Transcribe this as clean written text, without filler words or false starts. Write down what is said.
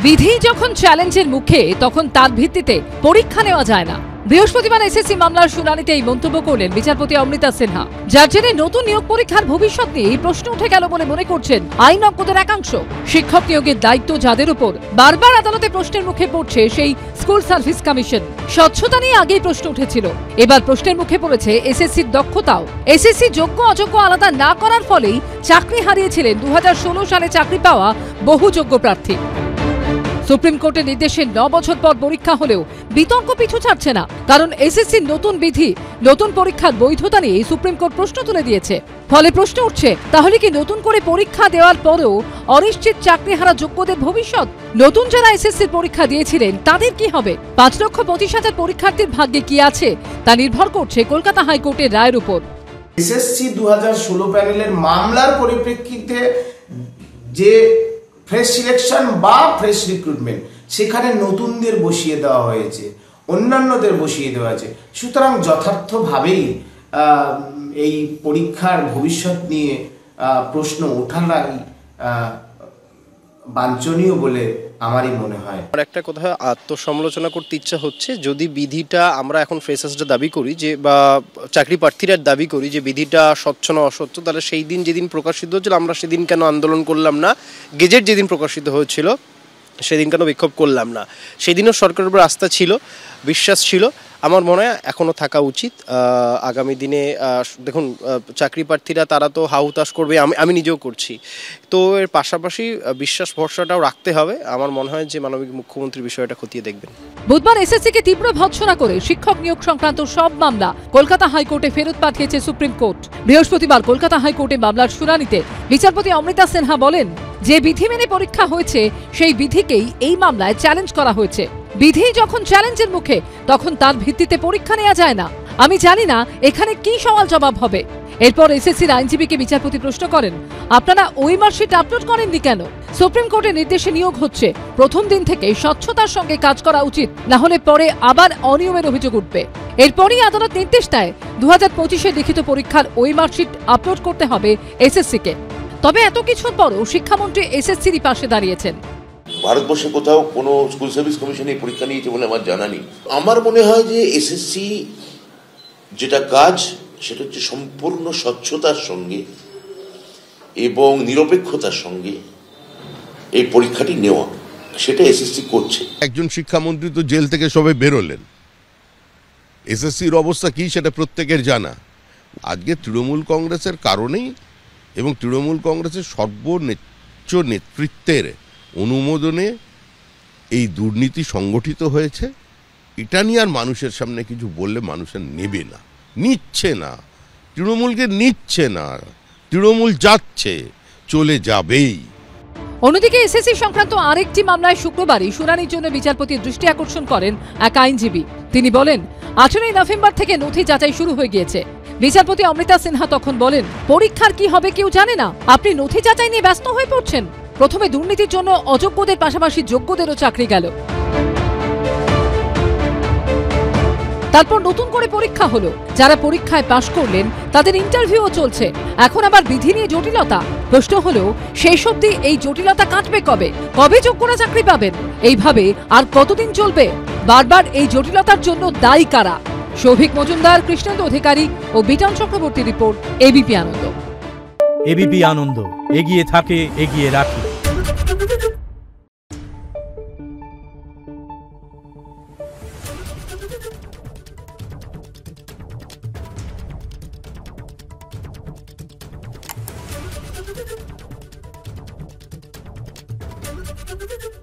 বিধি যখন চ্যালেঞ্জের মুখে তখন তার ভিত্তিতে পরীক্ষা নেওয়া যায় না। বৃহস্পতিবার এসএসসি মামলার শুনানিতে এই মন্তব্য করলেন বিচারপতি অমৃতা সিনহা, যার জেরে নতুন নিয়োগ পরীক্ষার ভবিষ্যৎ নিয়ে এই প্রশ্ন উঠে গেল বলে মনে করছেন আইনজ্ঞদের একাংশ। শিক্ষক নিয়োগের দায়িত্ব যাদের উপর, বারবার আদালতে প্রশ্নের মুখে পড়ছে সেই স্কুল সার্ভিস কমিশন। স্বচ্ছতা নিয়ে আগেই প্রশ্ন উঠেছিল, এবার প্রশ্নের মুখে পড়েছে এসএসসির দক্ষতাও। এসএসসি যোগ্য অযোগ্য আলাদা না করার ফলেই চাকরি হারিয়েছিলেন 2016 সালে চাকরি পাওয়া বহু যোগ্য প্রার্থী। সুপ্রিম কোর্টের নির্দেশে 9 বছর পর পরীক্ষা হলেও বিতর্ক পিছু ছাড়ছে না, কারণ এসএসসির নতুন বিধি, নতুন পরীক্ষার বৈধতা নিয়ে সুপ্রিম কোর্ট প্রশ্ন তুলে দিয়েছে। ফলে প্রশ্ন উঠছে, তাহলে কি নতুন করে পরীক্ষা দেওয়ার পরেও অনিশ্চিত চাকরিহারা যোগ্যদের ভবিষ্যৎ? নতুন যারা এসএসসির পরীক্ষা দিয়েছিলেন তাদের কি হবে? 5,25,000 পরীক্ষার্থীর ভাগ্যে কি আছে তা নির্ভর করছে কলকাতা হাইকোর্টের রায়ের উপর। এসএসসি 2016 প্যানেলের মামলার পরিপ্রেক্ষিতে যে ফ্রেশ সিলেকশন বা ফ্রেশ রিক্রুটমেন্ট, সেখানে নতুনদের বসিয়ে দেওয়া হয়েছে, অন্যান্যদের বসিয়ে দেওয়া হয়েছে। সুতরাং যথার্থভাবেই এই পরীক্ষার ভবিষ্যৎ নিয়ে প্রশ্ন ওঠাটাই বাঞ্ছনীয় বলে আমারই মনে হয়। আমার একটা কথা আত্মসমালোচনা করতে ইচ্ছা হচ্ছে, যদি বিধিটা আমরা এখন ফ্রেশার্সরা দাবি করি যে, বা চাকরি প্রার্থীরা দাবি করি যে বিধিটা স্বচ্ছ না অস্বচ্ছ, তাহলে সেই দিন যেদিন প্রকাশিত হয়েছিল আমরা সেদিন কেন আন্দোলন করলাম না? গেজেট যেদিন প্রকাশিত হয়েছিল সেদিন কেন বিক্ষোভ করলাম না? সেদিনও সরকারের উপর আস্থা ছিল, বিশ্বাস ছিল। আমার মনে হয় এখনও থাকা উচিত। আগামী দিনে দেখুন, চাকরি প্রার্থীরা তারা তো হাহুতাশ করবে, আমি নিজেও করছি, তো এর পাশাপাশি বিশ্বাস ভরসাটাও রাখতে হবে। আমার মনে হয় যে মাননীয় মুখ্যমন্ত্রী বিষয়টা খতিয়ে দেখবেন। বুধবার এসএসসিকে তীব্র ভৎসনা করে শিক্ষক নিয়োগ সংক্রান্ত সব মামলা কলকাতা হাইকোর্টে ফেরত পাঠিয়েছে সুপ্রিম কোর্ট। বৃহস্পতিবার কলকাতা হাইকোর্টে মামলার শুনানিতে বিচারপতি অমৃতা সিনহা বলেন, যে বিধি মেনে পরীক্ষা হয়েছে সেই বিধিকেই এই মামলায় চ্যালেঞ্জ করা হয়েছে। বিধি যখন চ্যালেঞ্জের মুখে তখন তার ভিত্তিতে পরীক্ষা নেওয়া যায় না। আমি জানি না এখানে কি সওয়াল জবাব হবে। এরপর এসএসসির আইনজীবীকে বিচারপতি প্রশ্ন করেন, আপনারা ওই মার্কশিট আপলোড করেননি কেন? সুপ্রিম কোর্টের নির্দেশে নিয়োগ হচ্ছে, প্রথম দিন থেকে স্বচ্ছতার সঙ্গে কাজ করা উচিত, না হলে পরে আবার অনিয়মের অভিযোগ উঠবে। এরপরই আদালত নির্দেশ দেয় 2025-এ লিখিত পরীক্ষার ওই মার্কশিট আপলোড করতে হবে এসএসসিকে। তবে এত কিছুর পরও শিক্ষামন্ত্রী এসএসসির পাশে দাঁড়িয়েছেন। ভারতবর্ষে কোথাও কোনো স্কুল সার্ভিস কমিশন এই পরীক্ষা নিয়েছে বলে আমার জানা নেই। আমার মনে হয় যে এসএসসি যেটা কাজ সেটা হচ্ছে সম্পূর্ণ স্বচ্ছতার সঙ্গে এবং নিরপেক্ষতার সঙ্গে এই পরীক্ষাটি নেওয়া, সেটা এসএসসি করছে। একজন শিক্ষামন্ত্রী তো জেল থেকে সবে বেরোলেন, এসএসসির অবস্থা কি সেটা প্রত্যেকের জানা। আজকে তৃণমূল কংগ্রেসের কারণেই এবং তৃণমূল কংগ্রেসের সর্বোচ্চ নেতৃত্বের অনুমোদনে এই দুর্নীতি সংগঠিত হয়েছে। এটা নিয়ে আর মানুষের সামনে কিছু বললে মানুষের নেবে না, নিচ্ছে না, তৃণমূলকে নিচ্ছে না, তৃণমূল যাচ্ছে, চলে যাবেই। অন্যদিকে এসএসসি সংক্রান্ত আরেকটি মামলায় শুক্রবারই শুনানির জন্য বিচারপতির দৃষ্টি আকর্ষণ করেন এক আইনজীবী। তিনি বলেন, 18 নভেম্বর থেকে নথি যাচাই শুরু হয়ে গিয়েছে। বিচারপতি অমৃতা সিনহা তখন বলেন, পরীক্ষার কি হবে কেউ জানে না, আপনি নথি যাচাই নিয়ে ব্যস্ত হয়ে পড়ছেন। প্রথমে দুর্নীতির জন্য অযোগ্যদের পাশাপাশি যোগ্যদেরও চাকরি গেল, তারপর নতুন করে পরীক্ষা হলো, যারা পরীক্ষায় পাশ করলেন তাদের ইন্টারভিউও চলছে। এখন আবার বিধি নিয়ে জটিলতা। প্রশ্ন হলো, শেষ অবধি এই জটিলতা কাটবে কবে? কবে যোগ্যরা চাকরি পাবেন? এইভাবে আর কতদিন চলবে? বারবার এই জটিলতার জন্য দায়ী কারা? সৌভিক মজুমদার, কৃষ্ণেন্দু অধিকারী ও বিটান চক্রবর্তী রিপোর্ট, এবিপি আনন্দ। এবিপি আনন্দ, এগিয়ে থাকে, এগিয়ে রাখে। Thank you.